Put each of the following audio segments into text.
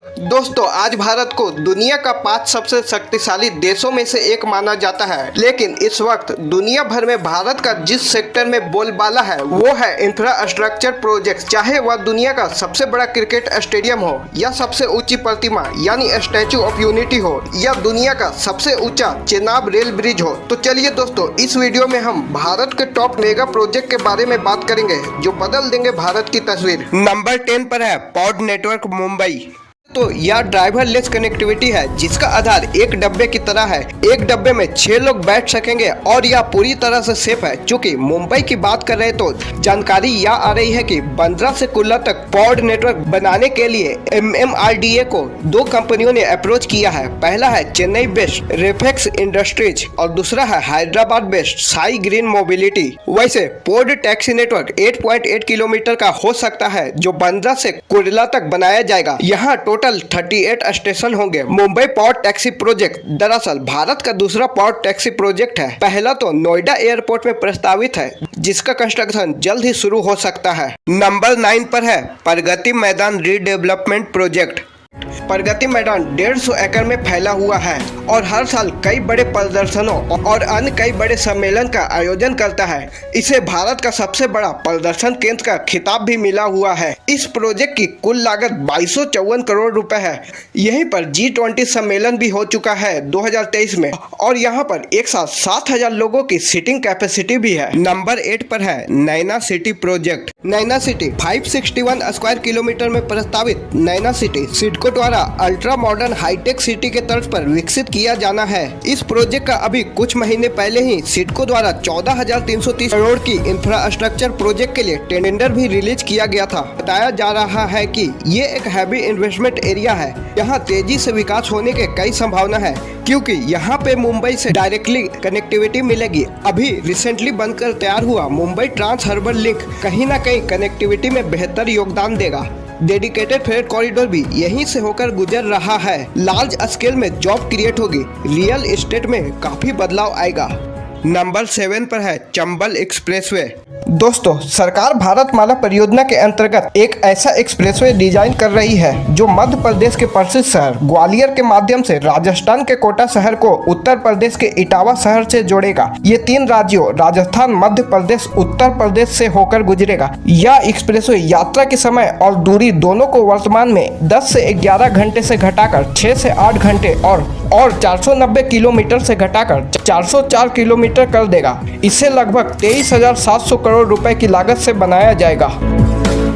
दोस्तों, आज भारत को दुनिया का 5 सबसे शक्तिशाली देशों में से एक माना जाता है। लेकिन इस वक्त दुनिया भर में भारत का जिस सेक्टर में बोलबाला है वो है इंफ्रास्ट्रक्चर प्रोजेक्ट। चाहे वह दुनिया का सबसे बड़ा क्रिकेट स्टेडियम हो, या सबसे ऊंची प्रतिमा यानी स्टैचू ऑफ यूनिटी हो, या दुनिया का सबसे ऊंचा चेनाब रेल ब्रिज हो। तो चलिए दोस्तों, इस वीडियो में हम भारत के टॉप मेगा प्रोजेक्ट के बारे में बात करेंगे जो बदल देंगे भारत की तस्वीर। नंबर 10 पर है पॉड नेटवर्क मुंबई। तो यह ड्राइवरलेस कनेक्टिविटी है जिसका आधार एक डब्बे की तरह है। एक डब्बे में 6 लोग बैठ सकेंगे और यह पूरी तरह से सेफ है। चूंकि मुंबई की बात कर रहे हैं तो जानकारी यह आ रही है कि बांद्रा से कुल्ला तक पॉड नेटवर्क बनाने के लिए MMRDA को 2 कंपनियों ने अप्रोच किया है। पहला है चेन्नई बेस्ड रेफेक्स इंडस्ट्रीज और दूसरा है Hyderabad based Sai green mobility. वैसे पॉड टैक्सी नेटवर्क 8.8 किलोमीटर का हो सकता है जो बांद्रा से कुर्ला तक बनाया जाएगा। यहाँ टोटल 38 स्टेशन होंगे। मुंबई पॉड टैक्सी प्रोजेक्ट दरअसल भारत का दूसरा पॉड टैक्सी प्रोजेक्ट है। पहला तो नोएडा एयरपोर्ट में प्रस्तावित है जिसका कंस्ट्रक्शन जल्द ही शुरू हो सकता है। नंबर 9 पर है प्रगति मैदान रीडेवलपमेंट प्रोजेक्ट। प्रगति मैदान 150 एकड़ में फैला हुआ है और हर साल कई बड़े प्रदर्शनों और अन्य कई बड़े सम्मेलन का आयोजन करता है। इसे भारत का सबसे बड़ा प्रदर्शन केंद्र का खिताब भी मिला हुआ है। इस प्रोजेक्ट की कुल लागत 2254 करोड़ रुपए है। यहीं पर G20 सम्मेलन भी हो चुका है 2023 में और यहाँ पर एक साथ 7000 लोगों की सीटिंग कैपेसिटी भी है। नंबर 8 पर है नैना सिटी प्रोजेक्ट। नैना सिटी 561 स्क्वायर किलोमीटर में प्रस्तावित नैना सिटी सिडको द्वारा अल्ट्रा मॉडर्न हाईटेक सिटी के तर्ज पर विकसित किया जाना है। इस प्रोजेक्ट का अभी कुछ महीने पहले ही सिडको द्वारा 14,330 करोड़ की इंफ्रास्ट्रक्चर प्रोजेक्ट के लिए टेंडर भी रिलीज किया गया था। बताया जा रहा है कि ये एक हैवी इन्वेस्टमेंट एरिया है। यहाँ तेजी से विकास होने के कई संभावना है क्योंकि यहाँ पे मुंबई से डायरेक्टली कनेक्टिविटी मिलेगी। अभी रिसेंटली बनकर तैयार हुआ मुंबई ट्रांस हार्बर लिंक कहीं न कहीं कनेक्टिविटी में बेहतर योगदान देगा। डेडिकेटेड फ्रेट कॉरिडोर भी यहीं से होकर गुजर रहा है। लार्ज स्केल में जॉब क्रिएट होगी। रियल एस्टेट में काफी बदलाव आएगा। नंबर 7 पर है चंबल एक्सप्रेसवे। दोस्तों, सरकार भारतमाला परियोजना के अंतर्गत एक ऐसा एक्सप्रेसवे डिजाइन कर रही है जो मध्य प्रदेश के प्रसिद्ध शहर ग्वालियर के माध्यम से राजस्थान के कोटा शहर को उत्तर प्रदेश के इटावा शहर से जोड़ेगा। ये 3 राज्यों राजस्थान, मध्य प्रदेश, उत्तर प्रदेश से होकर गुजरेगा। यह एक्सप्रेसवे यात्रा के समय और दूरी दोनों को वर्तमान में 10 से 11 घंटे से घटाकर 6 से 8 घंटे और 490 किलोमीटर से घटाकर 404 किलोमीटर कर देगा। इसे लगभग 23,700 करोड़ रुपए की लागत से बनाया जाएगा।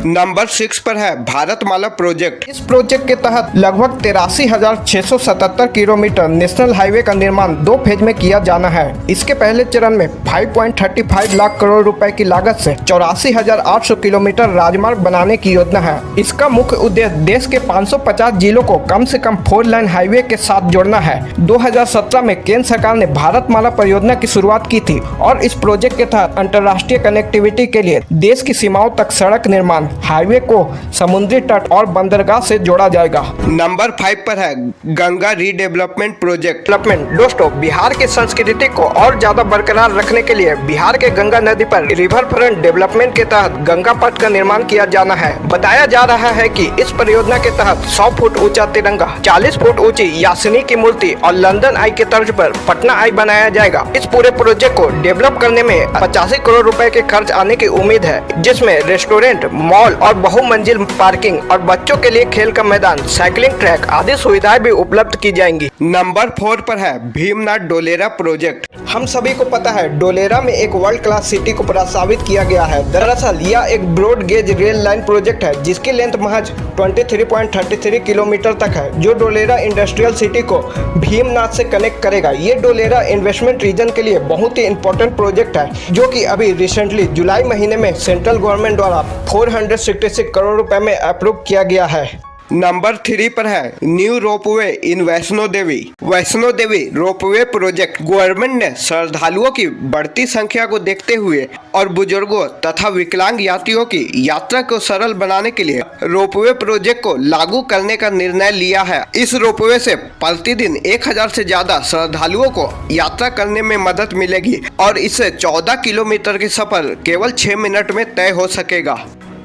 नंबर 6 पर है भारतमाला प्रोजेक्ट। इस प्रोजेक्ट के तहत लगभग 83,677 किलोमीटर नेशनल हाईवे का निर्माण 2 फेज में किया जाना है। इसके पहले चरण में 5.35 लाख करोड़ रुपए की लागत से 84,800 किलोमीटर राजमार्ग बनाने की योजना है। इसका मुख्य उद्देश्य देश के 550 जिलों को कम से कम 4 लाइन हाईवे के साथ जोड़ना है। 2017 में केंद्र सरकार ने भारतमाला परियोजना की शुरुआत की थी और इस प्रोजेक्ट के तहत अंतर्राष्ट्रीय कनेक्टिविटी के लिए देश की सीमाओं तक सड़क निर्माण, हाईवे को समुद्री तट और बंदरगाह से जोड़ा जाएगा। नंबर 5 पर है गंगा रीडेवलपमेंट प्रोजेक्ट। दोस्तों, बिहार की संस्कृति को और ज्यादा बरकरार रखने के लिए बिहार के गंगा नदी पर रिवर फ्रंट डेवलपमेंट के तहत गंगा पथ का निर्माण किया जाना है। बताया जा रहा है कि इस परियोजना के तहत 100 फुट ऊंचा तिरंगा, 40 फुट ऊंची यासिनी की मूर्ति और लंदन आई के तर्ज पर पटना आई बनाया जाएगा। इस पूरे प्रोजेक्ट को डेवलप करने में 85 करोड़ रुपए के खर्च आने की उम्मीद है, जिसमें रेस्टोरेंट, मॉल और बहुमंजिल पार्किंग और बच्चों के लिए खेल का मैदान, साइकिलिंग ट्रैक आदि सुविधाएं भी उपलब्ध की जाएंगी। नंबर 4 पर है भीमनाथ डोलेरा प्रोजेक्ट। हम सभी को पता है डोलेरा में एक वर्ल्ड क्लास सिटी को प्रस्तावित किया गया है। दरअसल यह एक broad gauge rail line project है जिसकी लेंथ महज 23.33 किलोमीटर तक है, जो डोलेरा इंडस्ट्रियल सिटी को भीमनाथ से कनेक्ट करेगा। ये डोलेरा इन्वेस्टमेंट रीजन के लिए बहुत ही इंपॉर्टेंट प्रोजेक्ट है जो कि अभी रिसेंटली जुलाई महीने में सेंट्रल गवर्नमेंट द्वारा 466 करोड़ रुपए में अप्रूव किया गया है। नंबर 3 पर है न्यू रोपवे इन Vaishno Devi. Vaishno Devi ropeway project government ने श्रद्धालुओं की बढ़ती संख्या को देखते हुए और बुजुर्गों तथा विकलांग यात्रियों की यात्रा को सरल बनाने के लिए रोपवे प्रोजेक्ट को लागू करने का निर्णय लिया है। इस रोपवे से प्रतिदिन 1000 से ज्यादा श्रद्धालुओं को यात्रा करने में मदद मिलेगी और इससे 14 किलोमीटर की सफर केवल 6 मिनट में तय हो सकेगा।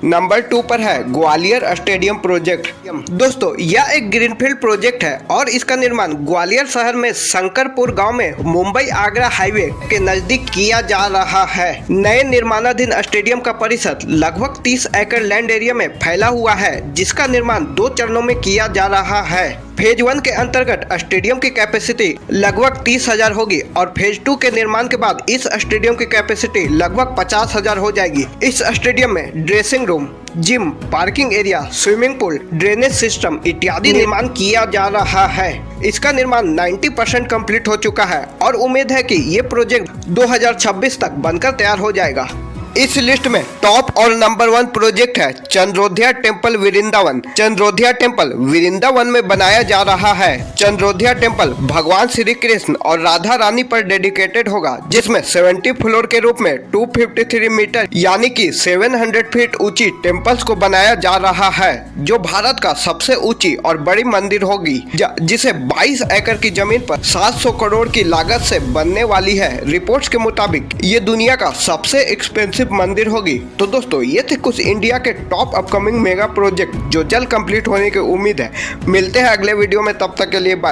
नंबर 2 पर है ग्वालियर स्टेडियम प्रोजेक्ट। दोस्तों यह एक ग्रीनफील्ड प्रोजेक्ट है और इसका निर्माण ग्वालियर शहर में शंकरपुर गांव में मुंबई आगरा हाईवे के नजदीक किया जा रहा है। नए निर्माणाधीन स्टेडियम का परिसर लगभग 30 एकड़ लैंड एरिया में फैला हुआ है, जिसका निर्माण 2 चरणों में किया जा रहा है। फेज 1 के अंतर्गत स्टेडियम की कैपेसिटी लगभग 30,000 होगी और फेज 2 के निर्माण के बाद इस स्टेडियम की कैपेसिटी लगभग 50,000 हो जाएगी। इस स्टेडियम में dressing room, gym, parking area, swimming pool, drainage system इत्यादि निर्माण किया जा रहा है। इसका निर्माण 90% कंप्लीट हो चुका है और उम्मीद है कि ये प्रोजेक्ट 2026 तक बनकर तैयार हो जाएगा। इस लिस्ट में टॉप और नंबर 1 प्रोजेक्ट है चंद्रोध्या टेम्पल वृंदावन। चंद्रोध्या टेम्पल वृंदावन में बनाया जा रहा है। चंद्रोध्या टेम्पल भगवान श्री कृष्ण और राधा रानी पर डेडिकेटेड होगा, जिसमें 70 फ्लोर के रूप में 253 मीटर यानी कि 700 फीट ऊंची टेम्पल्स को बनाया जा रहा है, जो भारत का सबसे ऊंची और बड़ी मंदिर होगी, जिसे 22 एकड़ की जमीन पर 700 करोड़ की लागत से बनने वाली है। रिपोर्ट्स के मुताबिक ये दुनिया का सबसे एक्सपेंसिव मंदिर होगी। तो दोस्तों ये थे कुछ इंडिया के टॉप अपकमिंग मेगा प्रोजेक्ट जो जल्द कंप्लीट होने की उम्मीद है। मिलते हैं अगले वीडियो में, तब तक के लिए बाय।